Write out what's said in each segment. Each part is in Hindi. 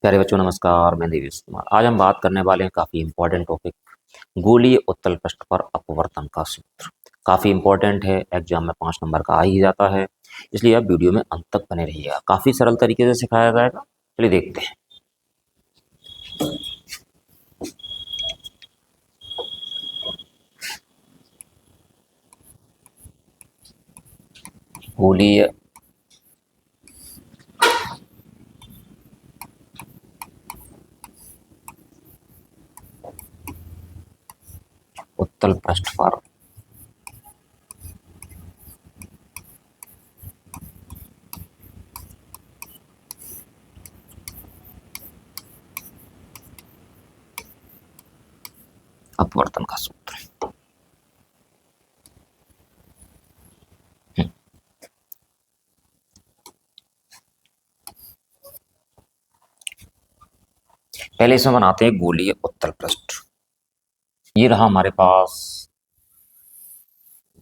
प्यारे बच्चों नमस्कार। मैं देवेश कुमार। आज हम बात करने वाले हैं काफ़ी इंपॉर्टेंट टॉपिक, गोलीय उत्तल पृष्ठ पर अपवर्तन का सूत्र। काफ़ी इंपॉर्टेंट है, एग्जाम में 5 नंबर का आ ही जाता है, इसलिए आप वीडियो में अंत तक बने रहिएगा। काफ़ी सरल तरीके से सिखाया जाएगा। चलिए देखते हैं। गोलीय उत्तल पृष्ठ पर अपवर्तन का सूत्र। पहले इसमें बनाते हैं गोलीय उत्तल पृष्ठ। ये रहा हमारे पास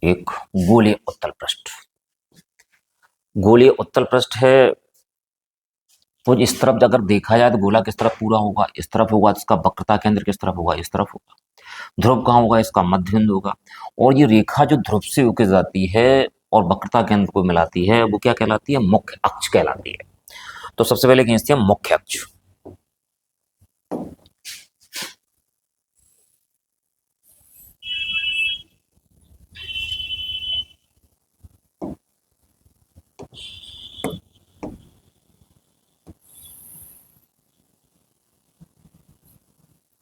एक गोलीय उत्तल पृष्ठ। गोलीय उत्तल पृष्ठ है तो इस तरफ अगर देखा जाए तो गोला किस तरफ पूरा होगा, इस तरफ होगा। इसका वक्रता केंद्र किस तरफ होगा, इस तरफ होगा। ध्रुव कहाँ होगा, इसका मध्य बिंदु होगा। और ये रेखा जो ध्रुव से होकर जाती है और वक्रता केंद्र को मिलाती है, वो क्या कहलाती है? मुख्य अक्ष कहलाती है। तो सबसे पहले खींचते हैं मुख्य अक्ष।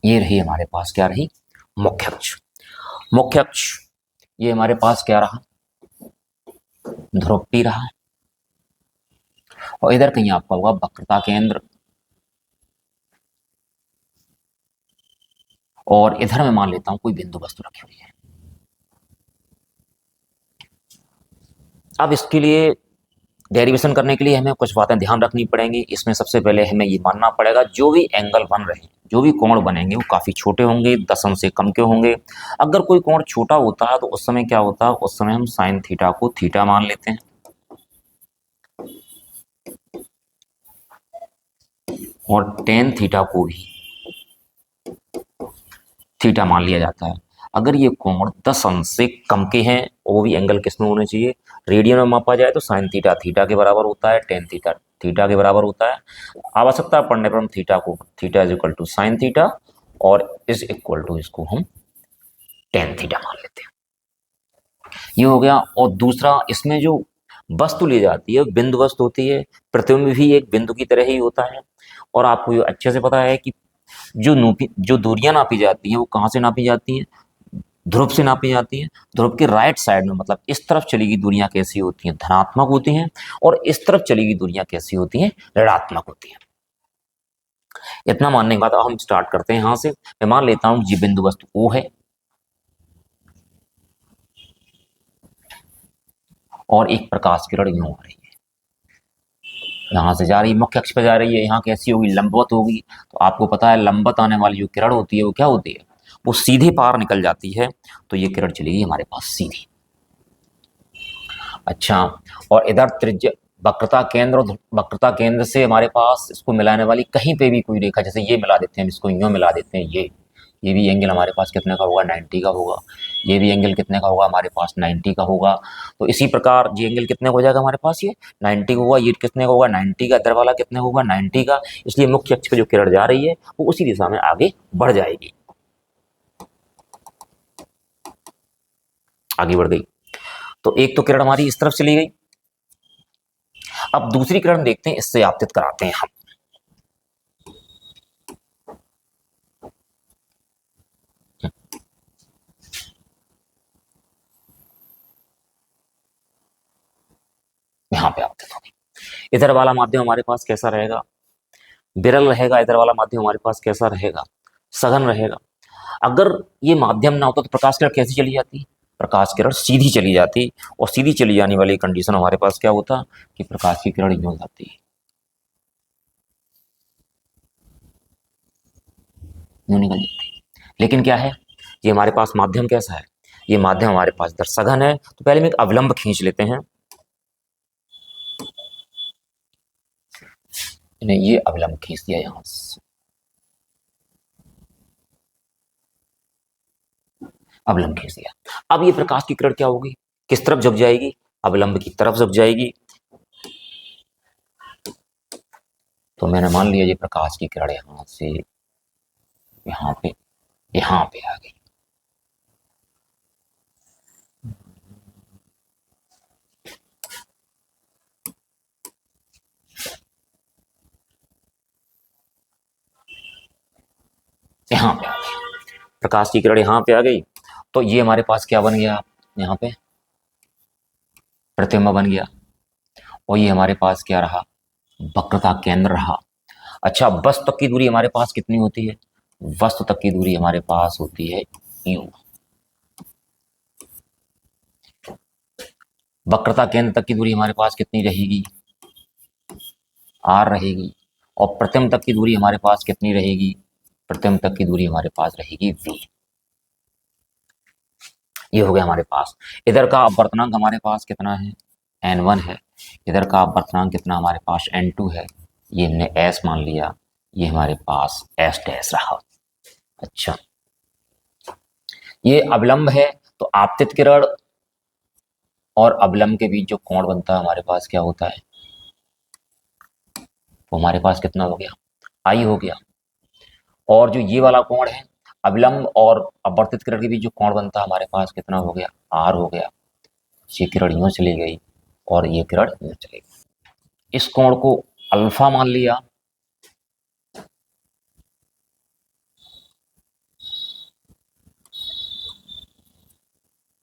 ये रही हमारे पास, क्या रही? मुख्य अक्ष। मुख्य अक्ष ये हमारे पास क्या रहा? ध्रुव P रहा। और इधर कहीं आपका होगा वक्रता केंद्र, और इधर मैं मान लेता हूं कोई बिंदु वस्तु रखी हुई है। अब इसके लिए डेरिवेशन करने के लिए हमें कुछ बातें ध्यान रखनी पड़ेंगी। इसमें सबसे पहले हमें ये मानना पड़ेगा जो भी एंगल बन रहे हैं, जो भी कोण बनेंगे वो काफ़ी छोटे होंगे, दशम से कम के होंगे। अगर कोई कोण छोटा होता है तो उस समय क्या होता है, उस समय हम साइन थीटा को थीटा मान लेते हैं और टेन थीटा को भी थीटा मान लिया जाता है। अगर ये कोण 10 अंश से कम के हैं, वो भी एंगल किस में होने चाहिए? रेडियन में मापा जाए तो साइन थीटा थीटा के बराबर होता है, टेन थीटा थीटा के बराबर होता है। आवश्यकता पड़ने पर हम थीटा को theta is equal to sine theta और इज इक्वल टू इसको हम टेन थीटा मान लेते हैं। ये हो गया। और दूसरा, इसमें जो वस्तु ली जाती है बिंदु वस्तु होती है। प्रतिबिंब भी एक बिंदु की तरह ही होता है। और आपको ये अच्छे से पता है कि जो दूरियां नापी जाती हैं वो कहाँ से नापी जाती हैं? ध्रुव से नापी जाती हैं। ध्रुव के राइट साइड में, मतलब इस तरफ चली गई दूरियां कैसी होती हैं? धनात्मक होती हैं। और इस तरफ चली गई दूरियां कैसी होती हैं? ऋणात्मक होती हैं। इतना मानने के बाद अब हम स्टार्ट करते हैं। यहां से मैं मान लेता हूं जी बिंदु वस्तु O है और एक प्रकाश किरण यूं आ रही है, यहां से जा रही, मुख्य अक्ष पर जा रही है। यहाँ कैसी होगी? लंबवत होगी। तो आपको पता है लंबवत आने वाली जो किरण होती है वो क्या होती है? वो सीधे पार निकल जाती है। तो ये किरण चलेगी हमारे पास सीधी। अच्छा, और इधर त्रिज्या वक्रता केंद्र से हमारे पास इसको मिलाने वाली कहीं पे भी कोई रेखा, जैसे ये मिला देते हैं, इसको यूं मिला देते हैं। ये भी एंगल हमारे पास कितने का होगा? 90 का होगा। ये भी एंगल कितने का होगा? हमारे पास 90 का होगा। तो इसी प्रकार ये एंगल कितने का हो जाएगा हमारे पास? ये 90 का होगा। ये कितने का होगा? 90 का। इधर वाला कितने का होगा? 90 का। इसलिए मुख्य अक्ष पे जो किरण जा रही है वो उसी दिशा में आगे बढ़ जाएगी, आगे बढ़ गई। तो एक तो किरण हमारी इस तरफ चली गई। अब दूसरी किरण देखते हैं, इससे आपतित कराते हैं हम। यहां पे आपतित होगी। इधर वाला माध्यम हमारे पास कैसा रहेगा? विरल रहेगा। इधर वाला माध्यम हमारे पास कैसा रहेगा? सघन रहेगा। अगर ये माध्यम ना होता तो प्रकाश किरण कैसी चली जाती? प्रकाश किरण सीधी चली जाती। और सीधी चली जाने वाली कंडीशन हमारे पास क्या होता कि प्रकाश की किरण यूं जाती, यूं निकल जाती। लेकिन क्या है, ये हमारे पास माध्यम कैसा है? ये माध्यम हमारे पास इधर सघन है। तो पहले हम एक अवलंब खींच लेते हैं। नहीं, ये अवलंब खींच दिया यहां से, अवलंब खींच दिया। अब ये प्रकाश की किरण क्या होगी, किस तरफ झुक जाएगी, अवलंब की तरफ झुक जाएगी। तो मैंने मान लिया ये प्रकाश की किरण यहां से यहाँ पे, यहाँ पे आ गई। यहाँ पे आ गई प्रकाश की किरण, यहाँ पे आ गई। तो ये हमारे पास क्या बन गया, यहाँ पे प्रतिबिंब बन गया। और ये हमारे पास क्या रहा, वक्रता केंद्र रहा। अच्छा, वस्तु तक की दूरी हमारे पास कितनी होती है, वस्तु तक की दूरी हमारे पास होती है u। वक्रता केंद्र तक की दूरी हमारे पास कितनी रहेगी, r रहेगी। और प्रतिबिंब तक की दूरी हमारे पास कितनी रहेगी, प्रतिबिंब तक की दूरी हमारे पास रहेगी v। ये हो गया हमारे पास। इधर का अपवर्तनांक हमारे पास कितना है, n1 है। इधर का अपवर्तनांक कितना हमारे पास n2 है। ये हमने s मान लिया, ये हमारे पास s डैश रहा। अच्छा, ये अवलंब है, तो आपतित किरण और अवलंब के बीच जो कोण बनता है हमारे पास क्या होता है, वो हमारे पास कितना हो गया, आई हो गया। और जो ये वाला कोण है, अवलंब और अपवर्तित किरण के बीच जो कोण बनता है हमारे पास कितना हो गया, आर हो गया। ये किरण यूं चली गई और ये किरण यूं चली गई। इस कोण को अल्फा मान लिया,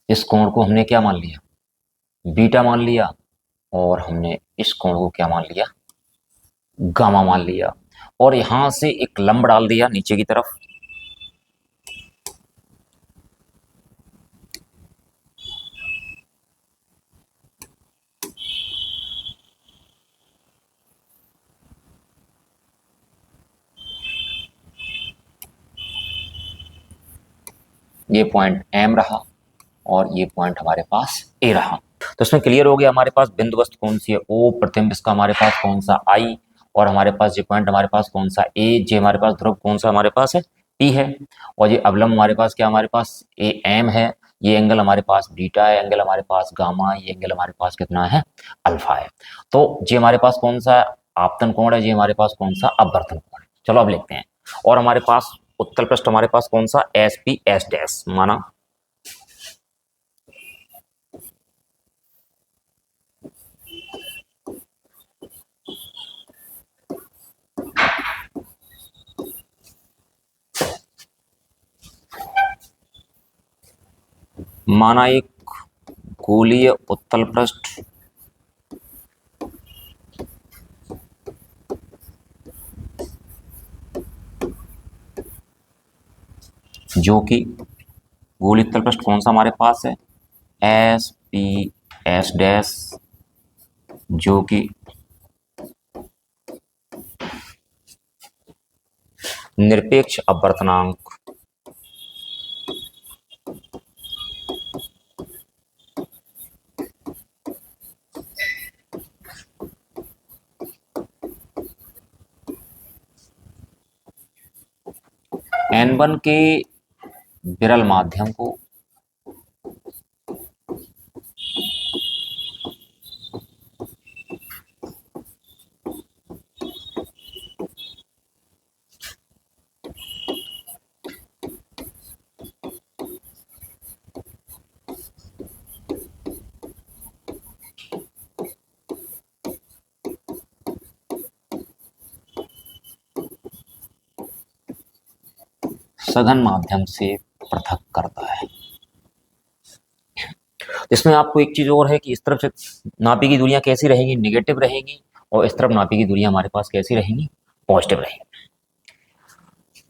इस कोण को हमने क्या मान लिया, बीटा मान लिया। और हमने इस कोण को क्या मान लिया, गामा मान लिया। और यहां से एक लंब डाल दिया नीचे की तरफ। ये पॉइंट एम रहा और ये पॉइंट हमारे पास ए रहा। तो इसमें क्लियर हो गया हमारे पास बिंदु वस्तु कौन सी है, ओ। प्रतिबिंब इसका हमारे पास कौन सा, आई। और हमारे पास ये पॉइंट हमारे पास कौन सा, ए। जे हमारे पास ध्रुव कौन सा हमारे पास है, पी है। और ये अवलंब हमारे पास क्या, हमारे पास ए एम है। ये एंगल हमारे पास बीटा है, एंगल हमारे पास गामा, ये एंगल हमारे पास कितना है, अल्फा है। तो ये हमारे पास कौन सा आपतन कोण है, ये हमारे पास कौन सा अपवर्तन कोण है। चलो अब लिखते हैं। और हमारे पास उत्तल पृष्ठ हमारे पास कौन सा, एस पी एस डैश माना। माना एक गोलीय उत्तल पृष्ठ जो कि गोलीय उत्तल पृष्ठ कौन सा हमारे पास है, एस पी एस डैश, जो कि निरपेक्ष अपवर्तनांक N1 के विरल माध्यम को सघन माध्यम से पृथक करता है। इसमें आपको एक चीज और है कि इस तरफ से नापी की दूरियां कैसी रहेंगी, निगेटिव रहेंगी। और इस तरफ नापी की दूरियां हमारे पास कैसी रहेंगी, पॉजिटिव रहेंगी।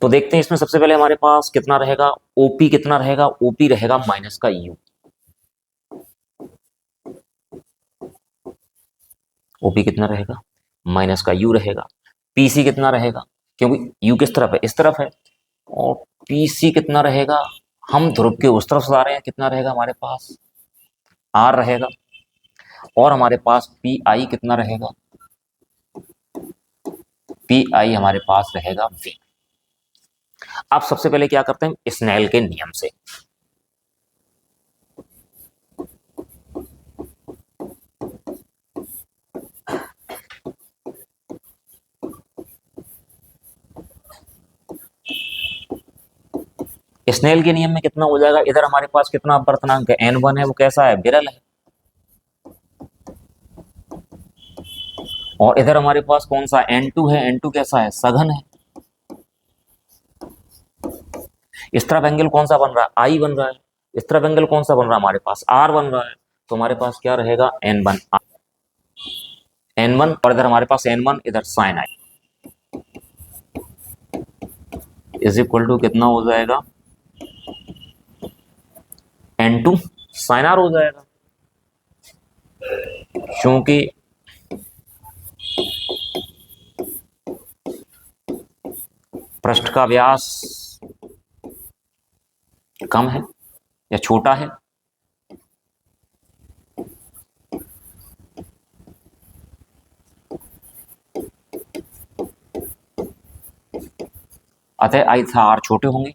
तो देखते हैं इसमें सबसे पहले हमारे पास कितना रहेगा, ओपी कितना रहेगा, ओपी रहेगा माइनस का यू। ओपी कितना रहेगा, माइनस का यू रहेगा। पीसी कितना रहेगा, क्योंकि यू किस तरफ है, इस तरफ है। और पीसी कितना रहेगा, हम ध्रुव के उस तरफ से आ रहे हैं, कितना रहेगा हमारे पास, आर रहेगा। और हमारे पास पी आई कितना रहेगा, पी आई हमारे पास रहेगा वी। अब सबसे पहले क्या करते हैं, स्नेल के नियम से। स्नेल के नियम में कितना हो जाएगा, इधर हमारे पास कितना अपवर्तनांक है, n1 है, वो कैसा है, विरल है, और इधर हमारे पास कौन सा n2 है, n2 कैसा है, सघन है। इस तरफ एंगल कौन सा बन रहा है, आई बन रहा है, इस तरफ एंगल कौन सा बन रहा है, हमारे पास आर बन रहा है, तो हमारे पास क्या रहेगा, n1 n1, और इधर हमारे पास n1, इधर sine I is equal to कितना हो जाएगा, n2 साइन आर हो जाएगा, क्योंकि पृष्ठ का व्यास कम है या छोटा है, अतः आई था आर छोटे होंगे।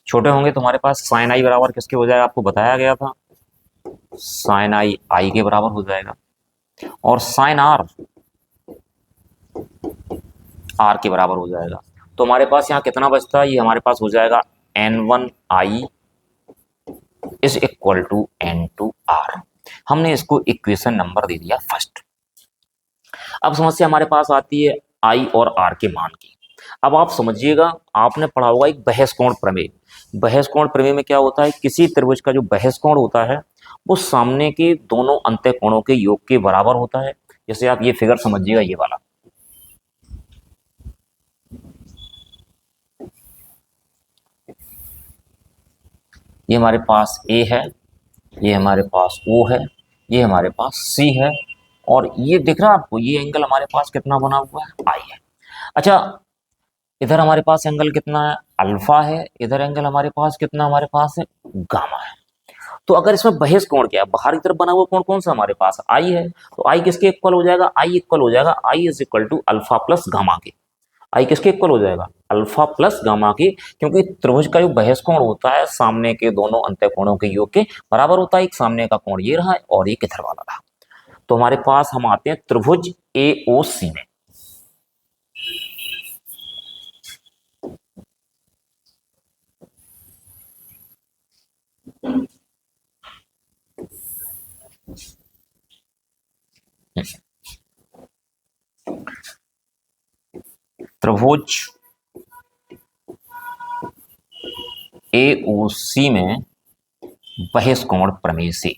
छोटे होंगे तो हमारे पास साइन आई बराबर किसके हो जाएगा, आपको बताया गया था, साइन आई आई के बराबर हो जाएगा, और साइन आर आर के बराबर हो जाएगा। तो हमारे पास यहाँ कितना बचता है, ये हमारे पास हो जाएगा n1 I is equal to n2 R. हमने इसको इक्वेशन नंबर दे दिया फर्स्ट। अब समस्या हमारे पास आती है आई और आर के मान की। अब आप समझिएगा, आपने पढ़ा होगा एक बहस कोण प्रमेय। बहस कोण प्रमेय में क्या होता है, किसी त्रिभुज का जो बहस कोण होता है वो सामने के दोनों अंतःकोणों के योग के बराबर होता है। जैसे आप ये फिगर समझिएगा, ये वाला, ये हमारे पास ए है, ये हमारे पास ओ है, ये हमारे पास सी है, और ये दिख रहा है आपको, ये एंगल हमारे पास कितना बना हुआ है, आई है। अच्छा, इधर हमारे पास एंगल कितना है, अल्फा है, इधर एंगल हमारे पास कितना, हमारे पास है गामा है। तो अगर इसमें बहेस कोण क्या है, बाहर की तरफ बना हुआ कोण कौन सा हमारे पास, आई है, तो आई किसके इक्वल हो जाएगा, आई इक्वल हो जाएगा I is equal to alpha plus gamma के। आई किसके इक्वल हो जाएगा, अल्फा प्लस गामा के, क्योंकि त्रिभुज का जो बहेस कोण होता है सामने के दोनों अंतःकोणों के योग के बराबर होता है। एक सामने का कोण ये रहा है और एक इधर वाला रहा। तो हमारे पास हम आते हैं त्रिभुज ए ओ सी में। त्रिभुज ए ओ सी में बहेस कोण प्रमेय से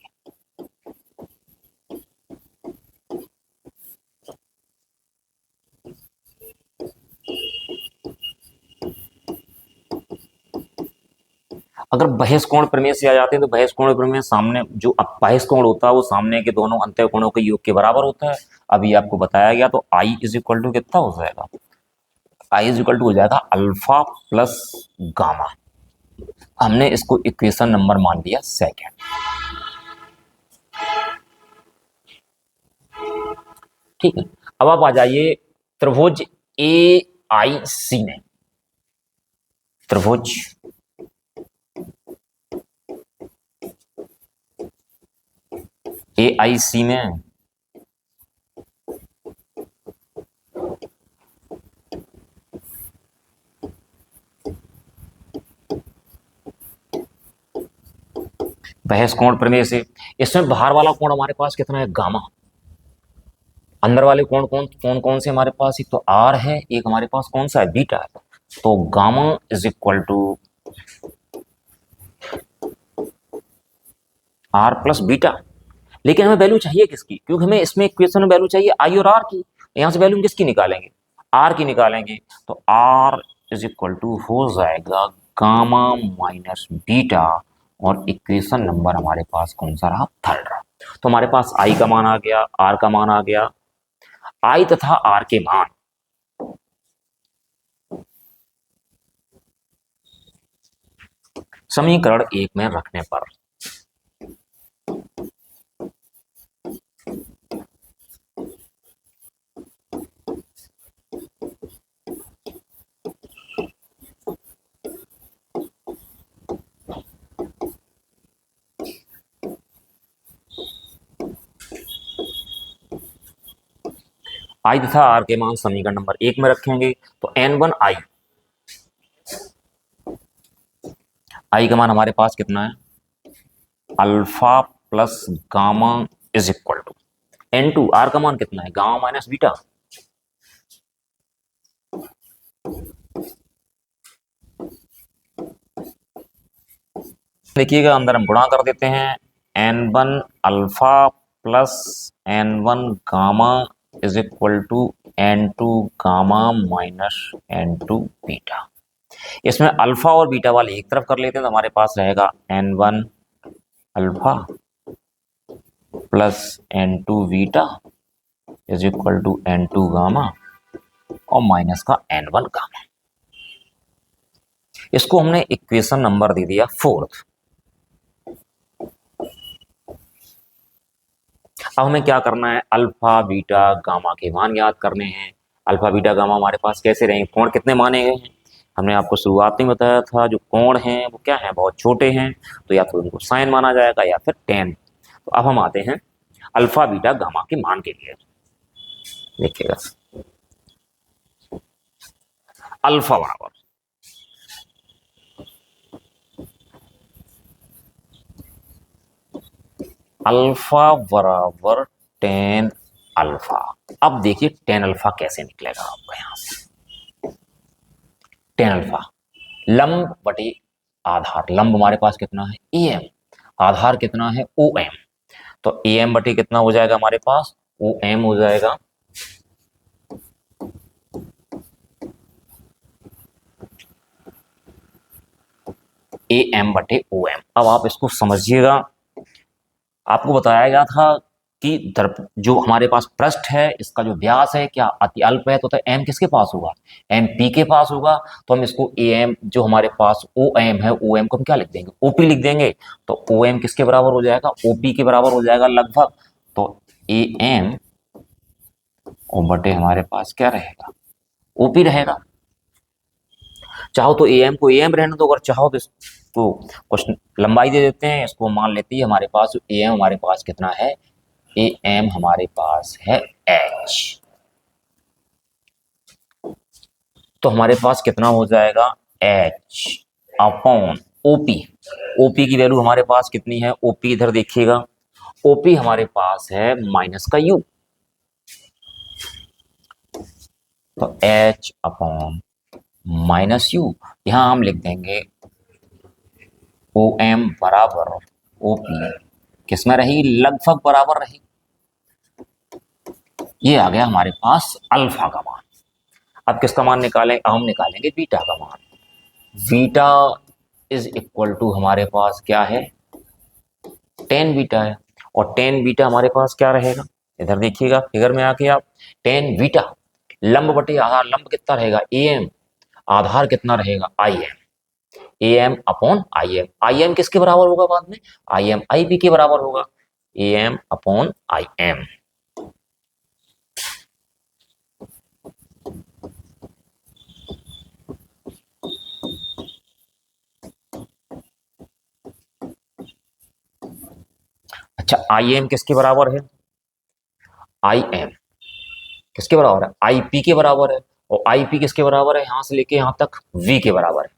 अगर बहेस कोण प्रमेय से आ जाते हैं तो बहेस कोण प्रमेय सामने जो बहेस कोण होता है वो सामने के दोनों अंतःकोणों के योग के बराबर होता है। अभी आपको बताया गया, तो आई इज इक्वल टू कितना हो जाएगा, आई इज इक्वल टू हो जाएगा अल्फा प्लस गामा। हमने इसको इक्वेशन नंबर मान लिया सेकेंड। ठीक है, अब आप आ जाइए त्रिभुज ए आई सी में। त्रिभुज ए आई सी में बहेस कोण प्रमेय से, इसमें बाहर वाला कोण हमारे पास कितना है, गामा। अंदर वाले कोण कौन कौन कौन से हमारे पास, एक तो आर है, एक हमारे पास कौन सा है, बीटा है। तो gamma is equal to R plus beta. लेकिन हमें वैल्यू चाहिए किसकी, क्योंकि हमें इसमें इक्वेशन में वैल्यू चाहिए आई और आर की। यहां से वैल्यू किसकी निकालेंगे, आर की निकालेंगे। तो आर इज इक्वल टू हो जाएगा गामा माइनस बीटा, और इक्वेशन नंबर हमारे पास कौन सा रहा, थर्ड रहा। तो हमारे पास आई का मान आ गया, आर का मान आ गया। आई तथा आर के मान समीकरण 1 में रखने पर आई तथा आर के मान समीकरण नंबर 1 में रखेंगे तो N1 आई का मान हमारे पास कितना है, alpha plus gamma is equal to N2 R का मान कितना है, गामा माइनस बीटा। देखिएगा अंदर हम गुणा कर देते हैं, N1 alpha plus N1 gamma is equal to N2 gamma minus N2 beta. इसमें अल्फा और बीटा वाले एक तरफ कर लेते हैं तो हमारे पास रहेगा N1 alpha plus N2 beta is equal to N2 gamma और माइनस का N1 गामा। इसको हमने इक्वेशन नंबर दे दिया 4th। अब हमें क्या करना है, अल्फा बीटा गामा के मान याद करने हैं। अल्फा बीटा गामा हमारे पास कैसे रहेंगे, कोण कितने माने गए हैं, हमने आपको शुरुआत में बताया था जो कोण हैं वो क्या है, बहुत छोटे हैं, तो या तो उनको साइन माना जाएगा या फिर टेन। तो अब हम आते हैं अल्फा बीटा गामा के मान के लिए। देखिएगा अल्फा बराबर अल्फा बराबर टेन अल्फा। अब देखिए टेन अल्फा कैसे निकलेगा आपका, यहां से टेन अल्फा लंब बटे आधार, लंब हमारे पास कितना है एम, आधार कितना है ओ एम, तो एम बटे कितना हो जाएगा हमारे पास ओ एम हो जाएगा, ए एम बटे ओ एम। अब आप इसको समझिएगा, आपको बताया गया था कि जो हमारे पास पृष्ठ है इसका जो व्यास है क्या अति अल्प है, तो एम किसके पास होगा, एम पी के पास होगा। तो हम इसको ए एम जो हमारे पास ओ एम है, ओ एम को हम क्या लिख देंगे, ओपी लिख देंगे। तो ओ एम किसके बराबर हो जाएगा, ओपी के बराबर हो जाएगा लगभग। तो ए एम और बटे हमारे पास क्या रहेगा, ओपी रहेगा। चाहो तो ए एम को ए एम रहने दो, अगर चाहो तो इसको कुछ लंबाई दे देते हैं, इसको मान लेते हैं हमारे पास ए एम हमारे पास कितना है, ए एम हमारे पास है एच, तो हमारे पास कितना हो जाएगा एच अपॉन ओपी। ओपी की वैल्यू हमारे पास कितनी है, ओपी इधर देखिएगा, ओपी हमारे पास है माइनस का यू, तो एच अपॉन माइनस यू, यहां हम लिख देंगे ओ एम बराबर ओपी किसमें रही, लगभग बराबर रही। ये आ गया हमारे पास अल्फा का मान। अब किसका मान निकालें, हम निकालेंगे बीटा का मान। बीटा इज इक्वल टू हमारे पास क्या है, टेन बीटा है, और टेन बीटा हमारे पास क्या रहेगा, इधर देखिएगा फिगर में आके आप, टेन बीटा लंब बटे आधार, लंब कितना रहेगा ए एम, आधार कितना रहेगा I M, A M upon I M, I M किसके बराबर होगा बाद में, आई एम आई बी के बराबर होगा, A M upon I M. अच्छा आई एम किसके बराबर है, आई एम किसके बराबर है, आई पी के बराबर है, और आई पी किसके बराबर है, यहां से लेके यहां तक वी के बराबर है।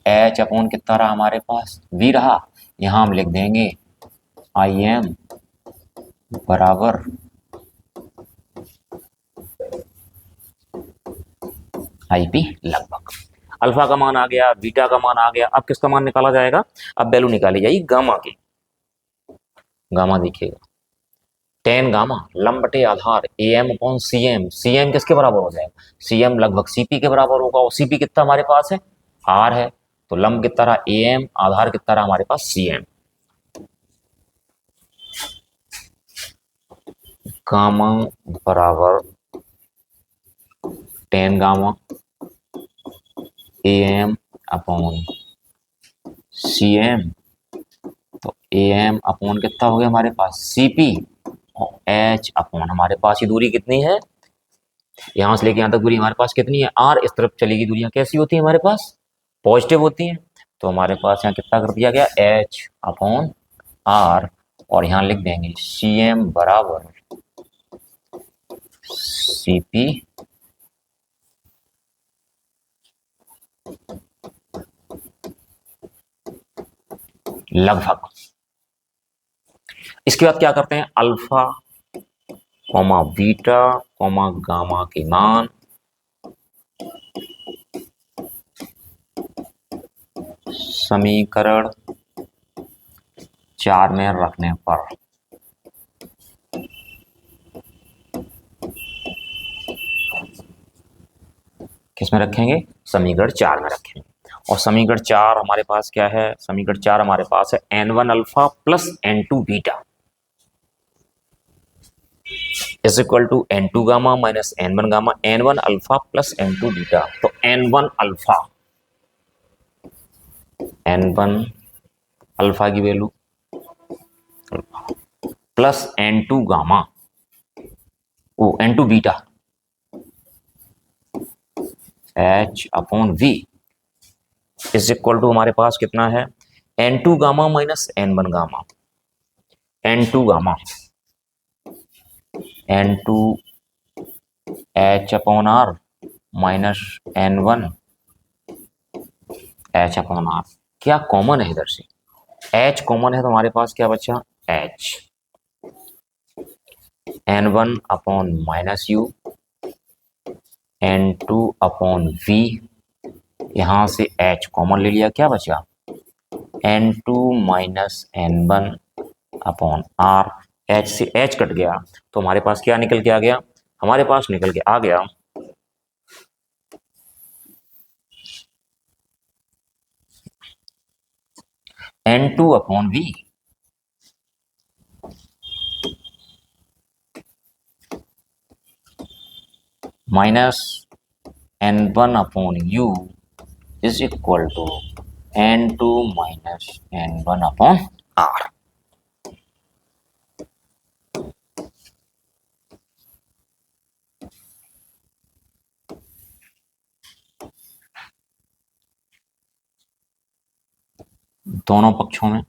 एच अपॉन कितना रहा हमारे पास, वी रहा, यहां हम लिख देंगे आई एम बराबर आई पी लगभग। अल्फा का मान आ गया, बीटा का मान आ गया, अब किसका मान निकाला जाएगा, अब वैल्यू निकाली जाएगी गामा की। गामा देखिएगा टेन गामा लंब बटे आधार A M upon C M, C M किसके बराबर हो जाएगा, सी एम लगभग सीपी के बराबर होगा, और सीपी कितना हमारे पास है आर है, तो लंब कितना रहा ए एम, आधार कितना रहा हमारे पास सी एम। गामा बराबर 10 गामा AM अपॉन CM, तो AM अपॉन कितना हो गया हमारे पास CP, और H अपॉन हमारे पास ये दूरी कितनी है, यहां से लेके यहां तक दूरी हमारे पास कितनी है R, इस तरफ चलेगी दूरियां कैसी होती है हमारे पास, पॉजिटिव होती हैं। तो हमारे पास यहाँ कितना कर दिया गया H अपॉन R, और यहाँ लिख देंगे CM बराबर CP लगभग। इसके बाद क्या करते हैं, alpha comma beta comma gamma के मान समीकरण 4 में रखने पर किस में रखेंगे, समीकरण 4 में रखेंगे। और समीकरण 4 हमारे पास क्या है, समीकरण 4 हमारे पास है N1 alpha plus N2 beta is equal to N2 gamma minus N1 gamma, N1 alpha plus N2 beta. तो N1 अल्फा, N1 अल्फा की वैल्यू प्लस N2 गामा, ओ N2 beta H upon V is equal to हमारे पास कितना है, N2 gamma minus N1 gamma, N2 gamma N2 H upon R minus N1 H upon R। क्या कॉमन है इधर से, H कॉमन है तो हमारे पास क्या बचा H, N1 upon minus U, N2 upon V, यहां से H कॉमन ले लिया, क्या बचा N2 minus N1 upon R, H से H कट गया तो हमारे पास क्या निकल के आ गया, हमारे पास निकल के आ गया N2 upon V minus N1 upon U is equal to N2 minus N1 upon R। दोनों पक्षों में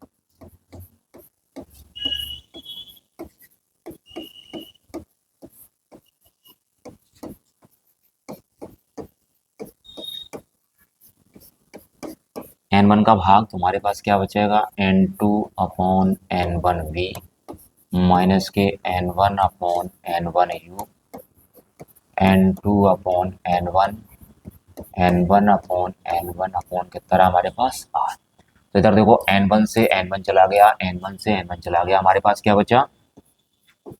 N1 का भाग, तुम्हारे पास क्या बचेगा N2 अपॉन N1V माइनस के N1 upon N1U, N2 upon N1, N1 upon N1 upon कितना रहा हमारे पास R। तो इधर देखो N1 से N1 चला गया, N1 से N1 चला गया, हमारे पास क्या बचा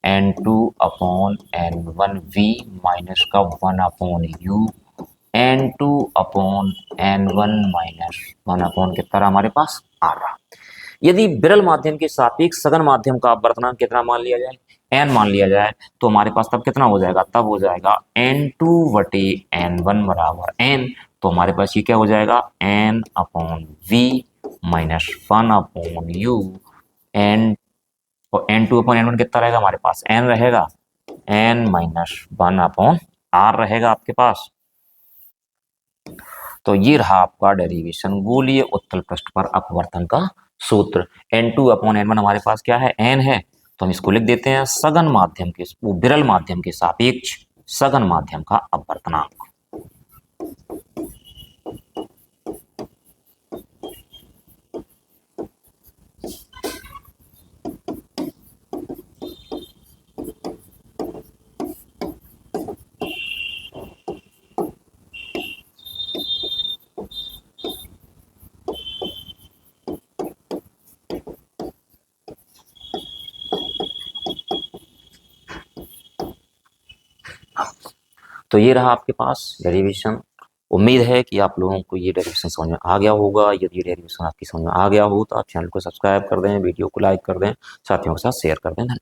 N2 अपॉन N1V माइनस का 1 upon U, N2 upon N1 minus 1 upon कितना रहा हमारे पास R रहा। यदि विरल माध्यम के सापेक्ष सघन माध्यम का अपवर्तनांक कितना मान लिया जाए, n मान लिया जाए, तो हमारे पास तब कितना हो जाएगा, तब हो जाएगा N2 बटे N1 बराबर n। तो हमारे पास ये क्या हो जाएगा n upon V minus 1 upon U, n और N2 अपॉन N1 कितना रहेगा हमारे पास n रहेगा, n माइनस 1 अपॉन R रहेगा आपके पास। तो ये रहा आपका डेरिवेशन गोलीय उत्तल पृष्ठ पर अपवर्तन का सूत्र। N2 अपॉन N1 हमारे पास क्या है n है, तो हम इसको लिख देते हैं सघन माध्यम के, वो विरल माध्यम के सापेक्ष सघन माध्यम का अपवर्तनांक। तो ये रहा आपके पास डेरिवेशन। उम्मीद है कि आप लोगों को ये डेरिवेशन समझ में आ गया होगा। यदि ये डेरिवेशन आपकी समझ में आ गया हो तो आप चैनल को सब्सक्राइब कर दें, वीडियो को लाइक कर दें, साथियों के साथ शेयर कर दें।